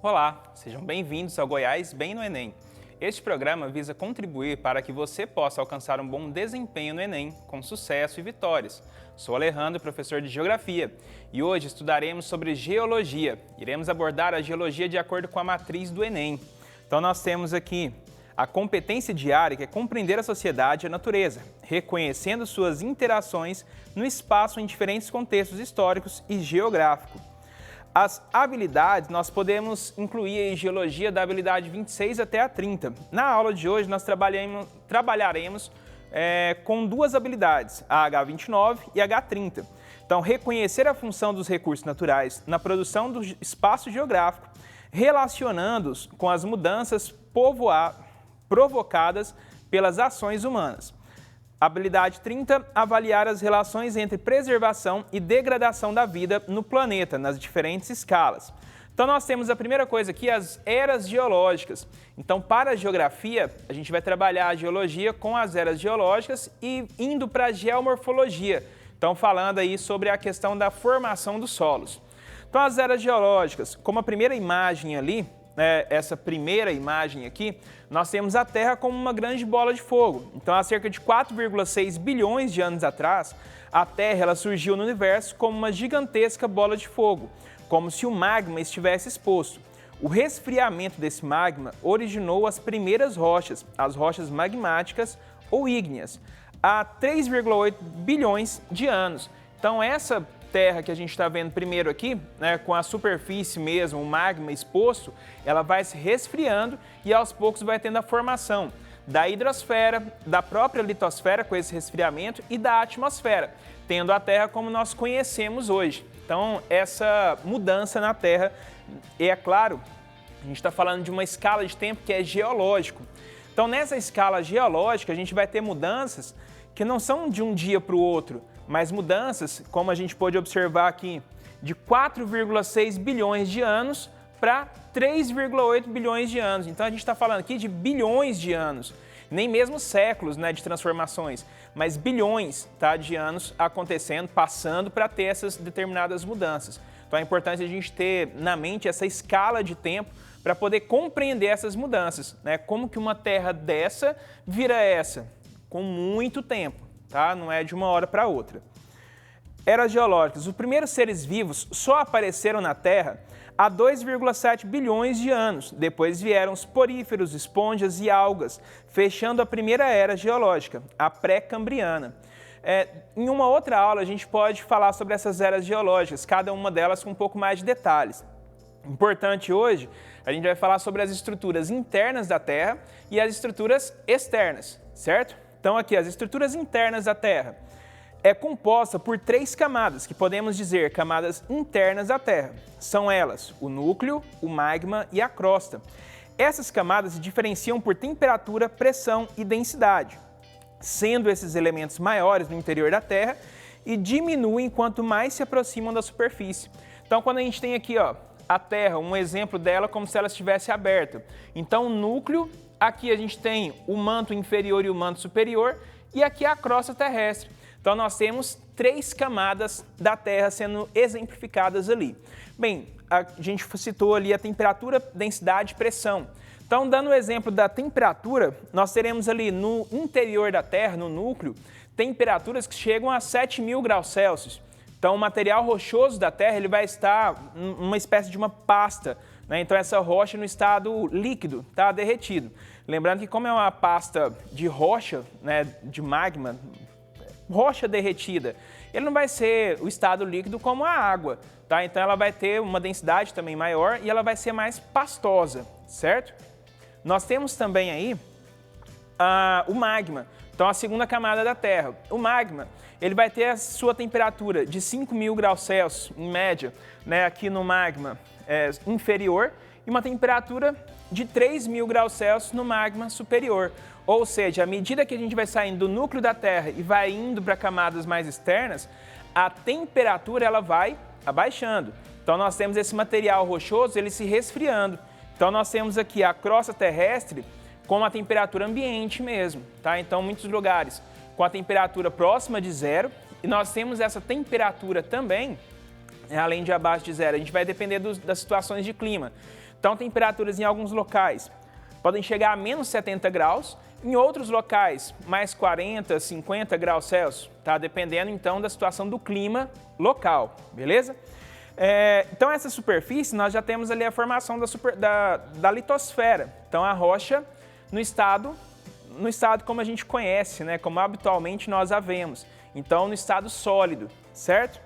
Olá, sejam bem-vindos ao Goiás Bem no Enem. Este programa visa contribuir para que você possa alcançar um bom desempenho no Enem, com sucesso e vitórias. Sou Alejandro, professor de Geografia, e hoje estudaremos sobre Geologia. Iremos abordar a Geologia de acordo com a matriz do Enem. Então nós temos aqui a competência diária, que é compreender a sociedade e a natureza, reconhecendo suas interações no espaço em diferentes contextos históricos e geográficos. As habilidades, nós podemos incluir em Geologia da habilidade 26 até a 30. Na aula de hoje, nós trabalharemos com duas habilidades, a H29 e a H30. Então, reconhecer a função dos recursos naturais na produção do espaço geográfico, relacionando-os com as mudanças provocadas pelas ações humanas. Habilidade 30, avaliar as relações entre preservação e degradação da vida no planeta, nas diferentes escalas. Então, nós temos a primeira coisa aqui, as eras geológicas. Então, para a geografia, a gente vai trabalhar a geologia com as eras geológicas e indo para a geomorfologia. Então, falando aí sobre a questão da formação dos solos. Então, as eras geológicas, como a primeira imagem ali, essa primeira imagem aqui, nós temos a Terra como uma grande bola de fogo. Então, há cerca de 4,6 bilhões de anos atrás, a Terra ela surgiu no universo como uma gigantesca bola de fogo, como se o magma estivesse exposto. O resfriamento desse magma originou as primeiras rochas, as rochas magmáticas ou ígneas, há 3,8 bilhões de anos. Então, essa Terra que a gente está vendo primeiro aqui, com a superfície mesmo, o magma exposto, ela vai se resfriando e aos poucos vai tendo a formação da hidrosfera, da própria litosfera com esse resfriamento e da atmosfera, tendo a Terra como nós conhecemos hoje. Então, essa mudança na Terra, e é claro, a gente está falando de uma escala de tempo que é geológico. Então, nessa escala geológica, a gente vai ter mudanças que não são de um dia para o outro, mas mudanças, como a gente pôde observar aqui, de 4,6 bilhões de anos para 3,8 bilhões de anos. Então, a gente está falando aqui de bilhões de anos, nem mesmo séculos de transformações, mas bilhões de anos acontecendo, passando para ter essas determinadas mudanças. Então, é importante a gente ter na mente essa escala de tempo para poder compreender essas mudanças. Como que uma Terra dessa vira essa? Com muito tempo. Não é de uma hora para outra. Eras geológicas. Os primeiros seres vivos só apareceram na Terra há 2,7 bilhões de anos. Depois vieram os poríferos, esponjas e algas, fechando a primeira era geológica, a pré-cambriana. Em uma outra aula, a gente pode falar sobre essas eras geológicas, cada uma delas com um pouco mais de detalhes. Importante hoje, a gente vai falar sobre as estruturas internas da Terra e as estruturas externas, certo? Então, aqui, as estruturas internas da Terra é composta por 3 camadas, que podemos dizer camadas internas da Terra. São elas o núcleo, o magma e a crosta. Essas camadas se diferenciam por temperatura, pressão e densidade, sendo esses elementos maiores no interior da Terra e diminuem quanto mais se aproximam da superfície. Então, quando a gente tem aqui a Terra, um exemplo dela como se ela estivesse aberta. Então, o núcleo, aqui a gente tem o manto inferior e o manto superior, e aqui a crosta terrestre. Então, nós temos 3 camadas da Terra sendo exemplificadas ali. Bem, a gente citou ali a temperatura, densidade e pressão. Então, dando o exemplo da temperatura, nós teremos ali no interior da Terra, no núcleo, temperaturas que chegam a 7.000 graus Celsius. Então, o material rochoso da Terra ele vai estar uma espécie de uma pasta. Então, essa rocha no estado líquido, derretido. Lembrando que como é uma pasta de rocha, de magma, rocha derretida, ele não vai ser o estado líquido como a água. Então, ela vai ter uma densidade também maior e ela vai ser mais pastosa, certo? Nós temos também aí o magma. Então, a segunda camada da Terra. O magma, ele vai ter a sua temperatura de 5.000 graus Celsius, em média, aqui no magma inferior, e uma temperatura de 3.000 graus Celsius no magma superior. Ou seja, à medida que a gente vai saindo do núcleo da Terra e vai indo para camadas mais externas, a temperatura ela vai abaixando. Então, nós temos esse material rochoso, ele se resfriando. Então, nós temos aqui a crosta terrestre com a temperatura ambiente mesmo, Então, muitos lugares com a temperatura próxima de zero, e nós temos essa temperatura também, além de abaixo de zero. A gente vai depender das situações de clima. Então, temperaturas em alguns locais podem chegar a menos 70 graus, em outros locais, mais 40, 50 graus Celsius, tá? Dependendo, então, da situação do clima local, beleza? Então, essa superfície, nós já temos ali a formação da litosfera. Então, a rocha no estado como a gente conhece, né? Como habitualmente nós a vemos. Então, no estado sólido, certo?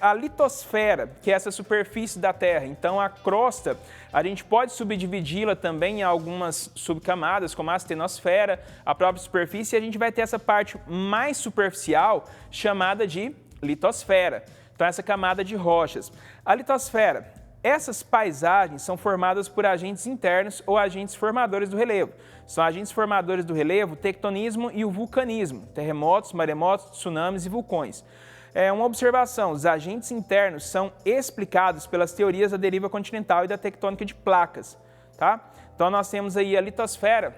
A litosfera, que é essa superfície da Terra. Então, a crosta, a gente pode subdividi-la também em algumas subcamadas, como a astenosfera, a própria superfície, e a gente vai ter essa parte mais superficial, chamada de litosfera. Então, essa camada de rochas. A litosfera, essas paisagens são formadas por agentes internos ou agentes formadores do relevo. São agentes formadores do relevo, o tectonismo e o vulcanismo, terremotos, maremotos, tsunamis e vulcões. Uma observação, os agentes internos são explicados pelas teorias da deriva continental e da tectônica de placas, tá? Então, nós temos aí a litosfera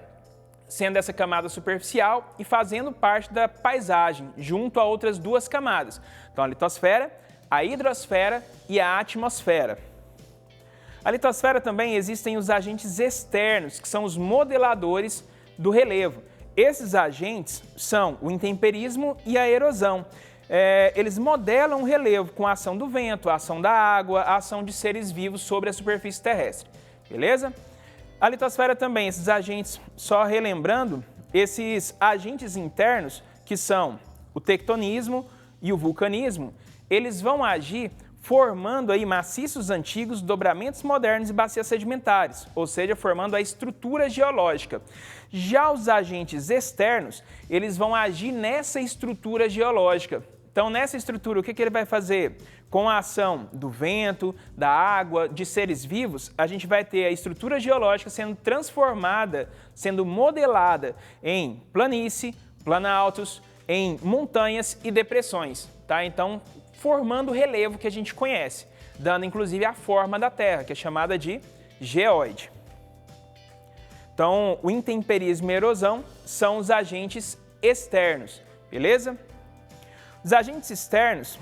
sendo essa camada superficial e fazendo parte da paisagem, junto a outras duas camadas. Então, a litosfera, a hidrosfera e a atmosfera. A litosfera também existem os agentes externos, que são os modeladores do relevo. Esses agentes são o intemperismo e a erosão. Eles modelam o relevo com a ação do vento, a ação da água, a ação de seres vivos sobre a superfície terrestre, beleza? A litosfera também, esses agentes, só relembrando, esses agentes internos, que são o tectonismo e o vulcanismo, eles vão agir formando aí maciços antigos, dobramentos modernos e bacias sedimentares, ou seja, formando a estrutura geológica. Já os agentes externos, eles vão agir nessa estrutura geológica. Então, nessa estrutura, o que ele vai fazer? Com a ação do vento, da água, de seres vivos, a gente vai ter a estrutura geológica sendo transformada, sendo modelada em planície, planaltos, em montanhas e depressões, tá? Então, formando o relevo que a gente conhece, dando inclusive a forma da Terra, que é chamada de geóide. Então, o intemperismo e a erosão são os agentes externos, beleza? Os agentes externos,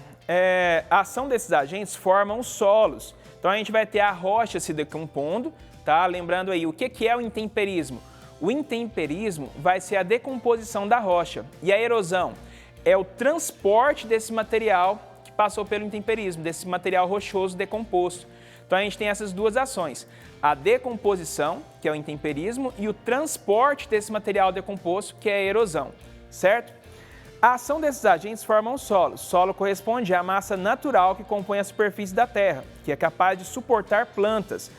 a ação desses agentes formam os solos. Então, a gente vai ter a rocha se decompondo, tá? Lembrando aí, o que é o intemperismo? O intemperismo vai ser a decomposição da rocha e a erosão é o transporte desse material que passou pelo intemperismo, desse material rochoso decomposto. Então, a gente tem essas duas ações, a decomposição, que é o intemperismo, e o transporte desse material decomposto, que é a erosão, certo? A ação desses agentes forma o solo. O solo corresponde à massa natural que compõe a superfície da Terra, que é capaz de suportar plantas.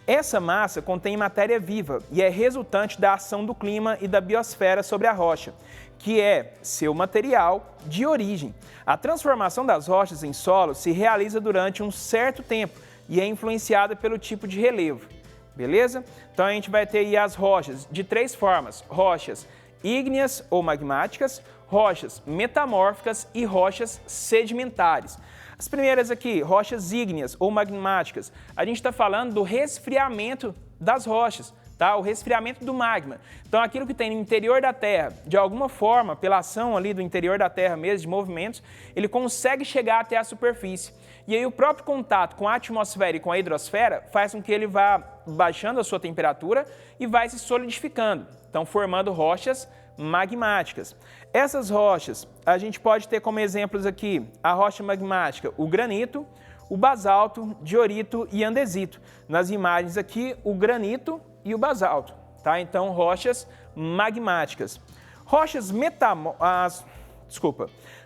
Essa massa contém matéria viva e é resultante da ação do clima e da biosfera sobre a rocha, que é seu material de origem. A transformação das rochas em solo se realiza durante um certo tempo e é influenciada pelo tipo de relevo, beleza? Então, a gente vai ter aí as rochas de três formas: rochas ígneas ou magmáticas, rochas metamórficas e rochas sedimentares. As primeiras aqui, rochas ígneas ou magmáticas, a gente está falando do resfriamento das rochas, tá? O resfriamento do magma. Então, aquilo que tem no interior da Terra, de alguma forma, pela ação ali do interior da Terra mesmo, de movimentos, ele consegue chegar até a superfície. E aí o próprio contato com a atmosfera e com a hidrosfera faz com que ele vá baixando a sua temperatura e vai se solidificando, então formando rochas magmáticas. Essas rochas, a gente pode ter como exemplos aqui a rocha magmática, o granito, o basalto, diorito e andesito. Nas imagens aqui, o granito e o basalto, tá? Então, rochas magmáticas.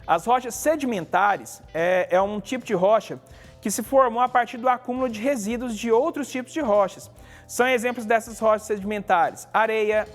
As rochas sedimentares é um tipo de rocha que se formou a partir do acúmulo de resíduos de outros tipos de rochas. São exemplos dessas rochas sedimentares: areia,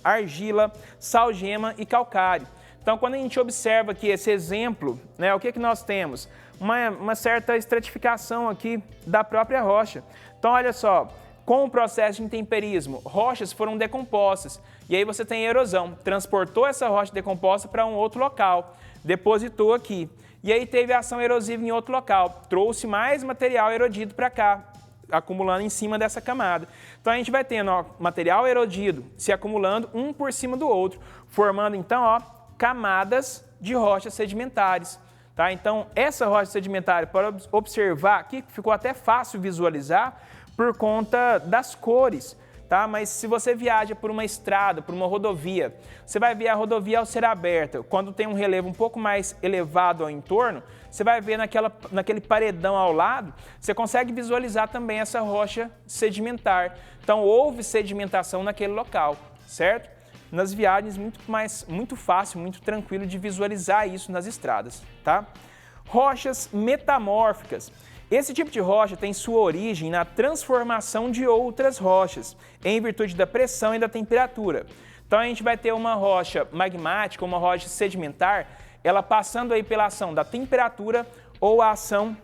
argila, salgema e calcário. Então, quando a gente observa aqui esse exemplo, né, o que nós temos? Uma certa estratificação aqui da própria rocha. Então, olha só, com o processo de intemperismo, rochas foram decompostas e aí você tem erosão, transportou essa rocha decomposta para um outro local, depositou aqui. E aí teve ação erosiva em outro local, trouxe mais material erodido para cá, acumulando em cima dessa camada. Então, a gente vai tendo material erodido se acumulando um por cima do outro, formando então camadas de rochas sedimentares. Tá? Então, essa rocha sedimentária, para observar aqui, ficou até fácil visualizar, por conta das cores. Tá? Mas se você viaja por uma estrada, por uma rodovia, você vai ver a rodovia ao ser aberta. Quando tem um relevo um pouco mais elevado ao entorno, você vai ver naquele paredão ao lado, você consegue visualizar também essa rocha sedimentar. Então houve sedimentação naquele local, certo? Nas viagens muito fácil, muito tranquilo de visualizar isso nas estradas, tá? Rochas metamórficas. Esse tipo de rocha tem sua origem na transformação de outras rochas, em virtude da pressão e da temperatura. Então a gente vai ter uma rocha magmática, uma rocha sedimentar, ela passando aí pela ação da temperatura ou a ação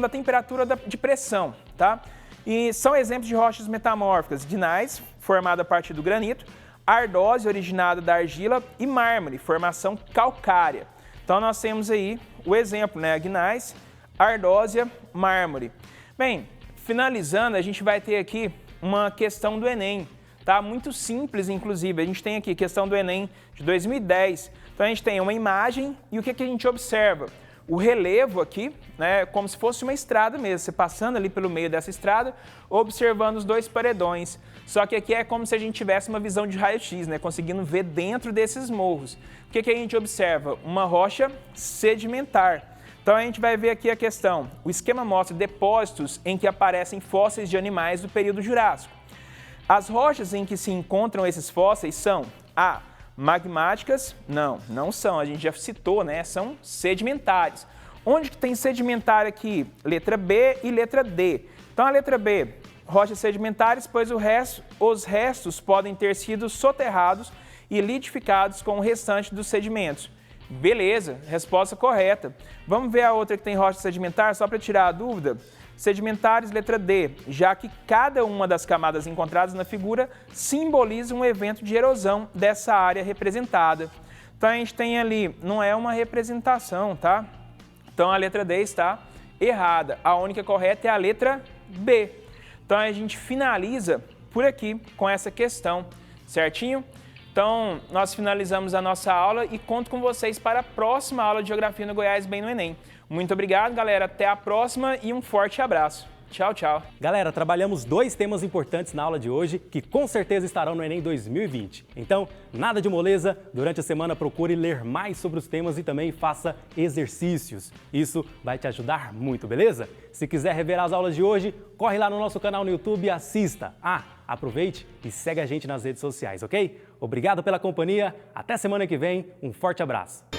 da temperatura de pressão, tá? E são exemplos de rochas metamórficas: gneiss, formada a partir do granito, ardósia, originada da argila, e mármore, formação calcária. Então nós temos aí o exemplo, né? Gneiss, ardósia, mármore. Bem, finalizando, a gente vai ter aqui uma questão do Enem, tá? Muito simples, inclusive. A gente tem aqui questão do Enem de 2010. Então a gente tem uma imagem e o que a gente observa? O relevo aqui, né, como se fosse uma estrada mesmo, você passando ali pelo meio dessa estrada, observando os dois paredões. Só que aqui é como se a gente tivesse uma visão de raio-x, né, conseguindo ver dentro desses morros. O que a gente observa? Uma rocha sedimentar. Então a gente vai ver aqui a questão. O esquema mostra depósitos em que aparecem fósseis de animais do período Jurássico. As rochas em que se encontram esses fósseis são magmáticas? Não são. A gente já citou, né? São sedimentares. Onde que tem sedimentar aqui? Letra B e letra D. Então a letra B, rochas sedimentares, pois os restos podem ter sido soterrados e litificados com o restante dos sedimentos. Beleza, resposta correta. Vamos ver a outra que tem rocha sedimentar, só para tirar a dúvida? Sedimentares, letra D, já que cada uma das camadas encontradas na figura simboliza um evento de erosão dessa área representada. Então a gente tem ali, não é uma representação, tá? Então a letra D está errada. A única correta é a letra B. Então a gente finaliza por aqui com essa questão, certinho? Então, nós finalizamos a nossa aula e conto com vocês para a próxima aula de Geografia no Goiás Bem no Enem. Muito obrigado, galera. Até a próxima e um forte abraço. Tchau, tchau. Galera, trabalhamos 2 temas importantes na aula de hoje que com certeza estarão no Enem 2020. Então, nada de moleza. Durante a semana, procure ler mais sobre os temas e também faça exercícios. Isso vai te ajudar muito, beleza? Se quiser rever as aulas de hoje, corre lá no nosso canal no YouTube e assista. Aproveite e segue a gente nas redes sociais, ok? Obrigado pela companhia. Até semana que vem. Um forte abraço.